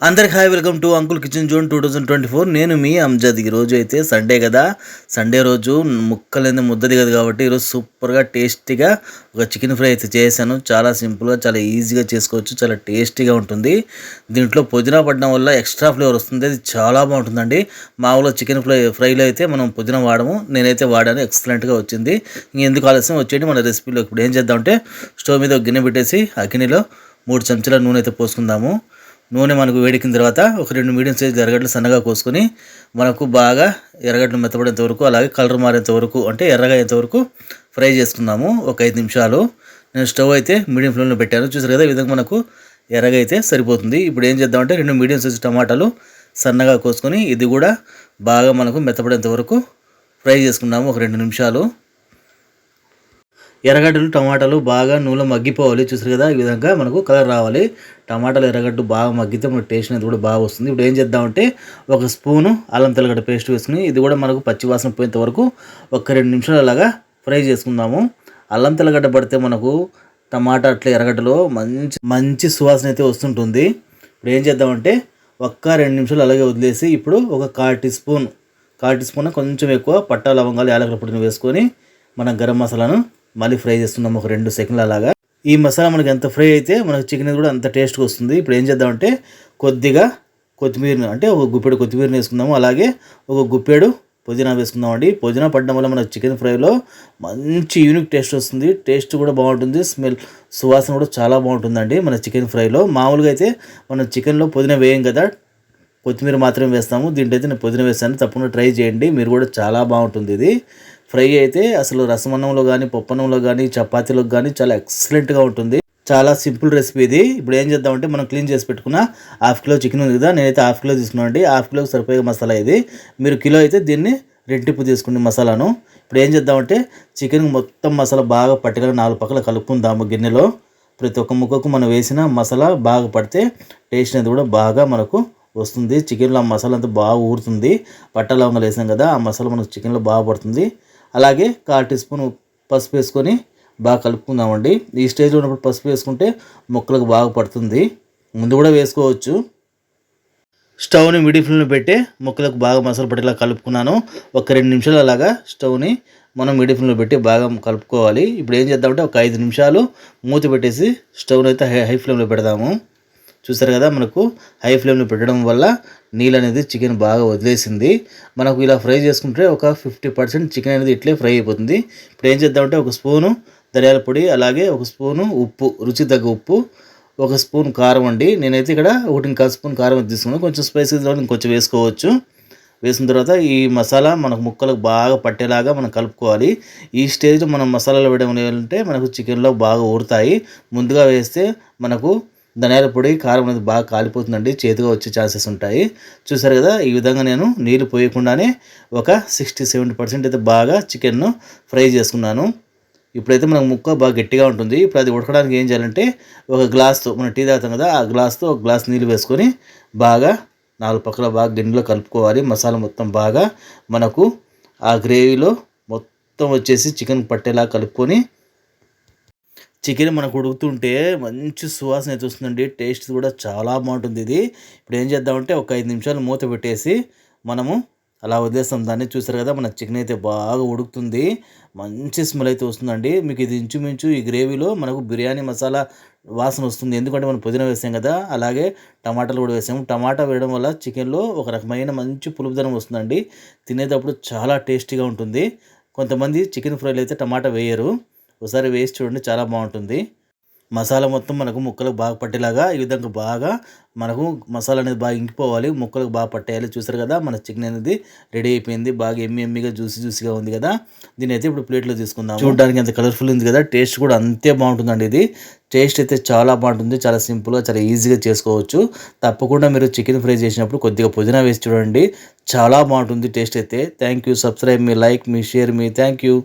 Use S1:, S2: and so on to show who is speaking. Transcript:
S1: అందరికి hi, welcome to uncle kitchen zone 2024. నేను మీ అంజద్. ఈరోజు అయితే సండే కదా, సండే రోజు ముక్కలేని ముద్ద దిగదు కాబట్టి ఈరోజు సూపర్గా టేస్టీగా ఒక చికెన్ ఫ్రై అయితే చేశాను. చాలా సింపుల్గా, చాలా ఈజీగా చేసుకోవచ్చు, చాలా టేస్టీగా ఉంటుంది. దీంట్లో పుదీనా పడడం వల్ల ఎక్స్ట్రా ఫ్లేవర్ వస్తుంది, అది చాలా బాగుంటుందండి. మామూలుగా చికెన్ ఫ్రైలో అయితే మనం పుదీనా వాడము, నేనైతే వాడాను, ఎక్సలెంట్గా వచ్చింది. ఇంకెందుకు ఆలస్యం, వచ్చేయండి మన రెసిపీలో. ఇప్పుడు ఏం చేద్దామంటే స్టవ్ మీద ఒక గిన్నె పెట్టేసి ఆ గిన్నెలో 3 చెంచాల నూనె అయితే పోసుకుందాము. నూనె మనకు వేడెక్కిన తర్వాత ఒక 2 మీడియం సైజు ఎర్రగడ్డలు సన్నగా కోసుకొని మనకు బాగా ఎర్రగడ్డలు మెత్తబడేంత వరకు, అలాగే కలర్ మారేంత వరకు, అంటే ఎర్రగా అయ్యేంత వరకు ఫ్రై చేసుకుందాము ఒక 5 నిమిషాలు. నేను స్టవ్ అయితే మీడియం ఫ్లేమ్లో పెట్టాను. చూసారు కదా, ఈ విధంగా మనకు ఎర్రగా అయితే సరిపోతుంది. ఇప్పుడు ఏం చేద్దామంటే 2 మీడియం సైజు టమాటాలు సన్నగా కోసుకొని ఇది కూడా బాగా మనకు మెత్తబడేంత వరకు ఫ్రై చేసుకుందాము ఒక 2 నిమిషాలు. ఎర్రగడ్డలు టమాటాలు బాగా నూనెలో మగ్గిపోవాలి. చూసారు కదా, ఈ విధంగా మనకు కలర్ రావాలి. టమాటాలు ఎర్రగడ్డ బాగా మగ్గితే మనకు టేస్ట్ అనేది కూడా బాగా వస్తుంది. ఇప్పుడు ఏం చేద్దామంటే ఒక స్పూను అల్లం తెల్లగడ్డ పేస్ట్ వేసుకుని ఇది కూడా మనకు పచ్చివాసన పోయేంత వరకు ఒక 2 నిమిషాలు అలాగా ఫ్రై చేసుకుందాము. అల్లం తెల్లగడ్డ పడితే మనకు టమాటా అట్లా ఎర్రగడ్డలో మంచి మంచి సువాసన అయితే వస్తుంటుంది. ఇప్పుడు ఏం చేద్దామంటే ఒక్క 2 నిమిషాలు అలాగే వదిలేసి ఇప్పుడు ఒక 1/4 టీ స్పూన్ కొంచెం ఎక్కువ పట్టా లవంగాలు యాలకుల పొడిని వేసుకొని మనం గరం మసాలాను మళ్ళీ ఫ్రై చేస్తున్నాము ఒక 2 సెకండ్లు అలాగా. ఈ మసాలా మనకి ఎంత ఫ్రై అయితే మనకు చికెన్ కూడా అంత టేస్ట్గా వస్తుంది. ఇప్పుడు ఏం చేద్దామంటే కొద్దిగా కొత్తిమీరని, అంటే ఒక గుప్పెడు కొత్తిమీరని వేసుకుందాము, అలాగే ఒక గుప్పెడు పుదీనా వేసుకుందామండి. పుదీనా పడడం వల్ల మన చికెన్ ఫ్రైలో మంచి యూనిక్ టేస్ట్ వస్తుంది, టేస్ట్ కూడా బాగుంటుంది, స్మెల్ సువాసన కూడా చాలా బాగుంటుందండి మన చికెన్ ఫ్రైలో. మామూలుగా అయితే మనం చికెన్లో పుదీనా వేయం కదా, కొత్తిమీర మాత్రమే వేస్తాము. దీంట్లో అయితే నేను పుదీనా వేస్తాను, తప్పకుండా ట్రై చేయండి, మీరు కూడా చాలా బాగుంటుంది. ఇది ఫ్రై అయితే అసలు రసమన్నంలో కానీ, పప్పన్నంలో కానీ, చపాతీలోకి కానీ చాలా ఎక్సలెంట్గా ఉంటుంది. చాలా సింపుల్ రెసిపీ ఇది. ఇప్పుడు ఏం చేద్దామంటే మనం క్లీన్ చేసి పెట్టుకున్న 1/2 కిలో చికెన్ ఉంది కదా, నేనైతే 1/2 కిలో తీసుకున్నాను అండి. 1/2 కిలోకి సరిపోయే మసాలా ఇది. మీరు కిలో అయితే దీన్ని రెట్టింపు తీసుకునే మసాలాను. ఇప్పుడు ఏం చేద్దామంటే చికెన్ మొత్తం మసాలా బాగా పట్టిగా 4 పక్కల కలుపుకుందాము గిన్నెలో. ప్రతి ఒక్క ముక్కకు మనం వేసిన మసాలా బాగా పడితే టేస్ట్ అనేది కూడా బాగా మనకు వస్తుంది. చికెన్లో ఆ మసాలా అంతా బాగా ఊరుతుంది. పట్టా లవంగాలు వేసాం కదా, ఆ మసాలా మనకు చికెన్లో బాగా పడుతుంది. అలాగే 1/4 టీ స్పూన్ పసుపు వేసుకొని బాగా కలుపుకుందామండి. ఈ స్టేజ్లో ఉన్నప్పుడు పసుపు వేసుకుంటే ముక్కలకు బాగా పడుతుంది, ముందు కూడా వేసుకోవచ్చు. స్టవ్ని మీడియం ఫ్లేమ్లో పెట్టి ముక్కలకు బాగా మసాలా పట్టేలా కలుపుకున్నాను. ఒక 2 నిమిషాలు అలాగా స్టవ్ని మనం మీడియం ఫ్లేమ్లో పెట్టి బాగా కలుపుకోవాలి. ఇప్పుడు ఏం చేద్దామంటే ఒక 5 నిమిషాలు మూత పెట్టేసి స్టవ్ని అయితే హై ఫ్లేమ్లో పెడదాము. చూసారు కదా, మనకు హై ఫ్లేమ్లో పెట్టడం వల్ల నీళ్ళు అనేది చికెన్ బాగా వదిలేసింది. మనకు ఇలా ఫ్రై చేసుకుంటే ఒక 50% చికెన్ అనేది ఇట్లే ఫ్రై అయిపోతుంది. ఇప్పుడు ఏం చేద్దామంటే ఒక స్పూను ధనియాల పొడి, అలాగే ఒక స్పూను ఉప్పు, రుచి తగ్గ ఉప్పు, ఒక స్పూన్ కారం అండి. నేనైతే ఇక్కడ 1.25 స్పూన్ కారం తీసుకున్నాను. కొంచెం స్పైసీగా ఇంకొంచెం వేసుకోవచ్చు. వేసిన తర్వాత ఈ మసాలా మనకు ముక్కలకు బాగా పట్టేలాగా మనం కలుపుకోవాలి. ఈ స్టేజ్లో మనం మసాలాలు వేయడం ఏంటంటే మనకు చికెన్లో బాగా ఊరుతాయి. ముందుగా వేస్తే మనకు ధనియాల పొడి కారం అనేది బాగా కాలిపోతుందండి, చేతిగా వచ్చే ఛాన్సెస్ ఉంటాయి. చూసారు కదా, ఈ విధంగా నేను నీళ్ళు పోయకుండానే ఒక 60-70% అయితే బాగా చికెన్ను ఫ్రై చేసుకున్నాను. ఇప్పుడైతే మనకు ముక్క బాగా గట్టిగా ఉంటుంది. ఇప్పుడు అది ఉడకడానికి ఏం చేయాలంటే ఒక గ్లాస్తో, మనం టీ తాగుతాం కదా, ఆ గ్లాస్తో ఒక గ్లాస్ నీళ్ళు వేసుకొని బాగా 4 పక్కల బాగా గిన్నెలో కలుపుకోవాలి. మసాలా మొత్తం బాగా మనకు ఆ గ్రేవీలో మొత్తం వచ్చేసి చికెన్ పట్టేలా కలుపుకొని చికెన్ మనకు ఉడుకుతుంటే మంచి సువాసన అయితే వస్తుందండి, టేస్ట్ కూడా చాలా బాగుంటుంది ఇది. ఇప్పుడు ఏం చేద్దామంటే ఒక 5 నిమిషాలు మూత పెట్టేసి మనము అలా వదిలేస్తాం దాన్ని. చూసారు కదా, మన చికెన్ అయితే బాగా ఉడుకుతుంది, మంచి స్మెల్ అయితే వస్తుందండి. మీకు ఇది ఇంచుమించు ఈ గ్రేవీలో మనకు బిర్యానీ మసాలా వాసన వస్తుంది, ఎందుకంటే మనం పుదీనా వేసాం కదా, అలాగే టమాటాలు కూడా వేసాము. టమాటా వేయడం వల్ల చికెన్లో ఒక రకమైన మంచి పులుపుదనం వస్తుందండి, తినేటప్పుడు చాలా టేస్టీగా ఉంటుంది. కొంతమంది చికెన్ ఫ్రైలో అయితే టమాటా వేయరు, ఒకసారి వేసి చూడండి, చాలా బాగుంటుంది. మసాలా మొత్తం మనకు ముక్కలకు బాగా పట్టేలాగా ఈ విధంగా బాగా మనకు మసాలా అనేది బాగా ఇంకిపోవాలి, ముక్కలకు బాగా పట్టేయాలి. చూసారు కదా, మన చికెన్ అనేది రెడీ అయిపోయింది, బాగా ఎమ్మిగా జ్యూసీగా ఉంది కదా. దీని అయితే ఇప్పుడు ప్లేట్లో తీసుకుందాం. చూడడానికి ఎంత కలర్ఫుల్ ఉంది కదా, టేస్ట్ కూడా అంతే బాగుంటుందండి. ఇది టేస్ట్ అయితే చాలా బాగుంటుంది, చాలా సింపుల్గా, చాలా ఈజీగా చేసుకోవచ్చు. తప్పకుండా మీరు చికెన్ ఫ్రై చేసినప్పుడు కొద్దిగా పుదీనా వేసి చూడండి, చాలా బాగుంటుంది టేస్ట్ అయితే. Thank you. Subscribe me, like me, share me. Thank you.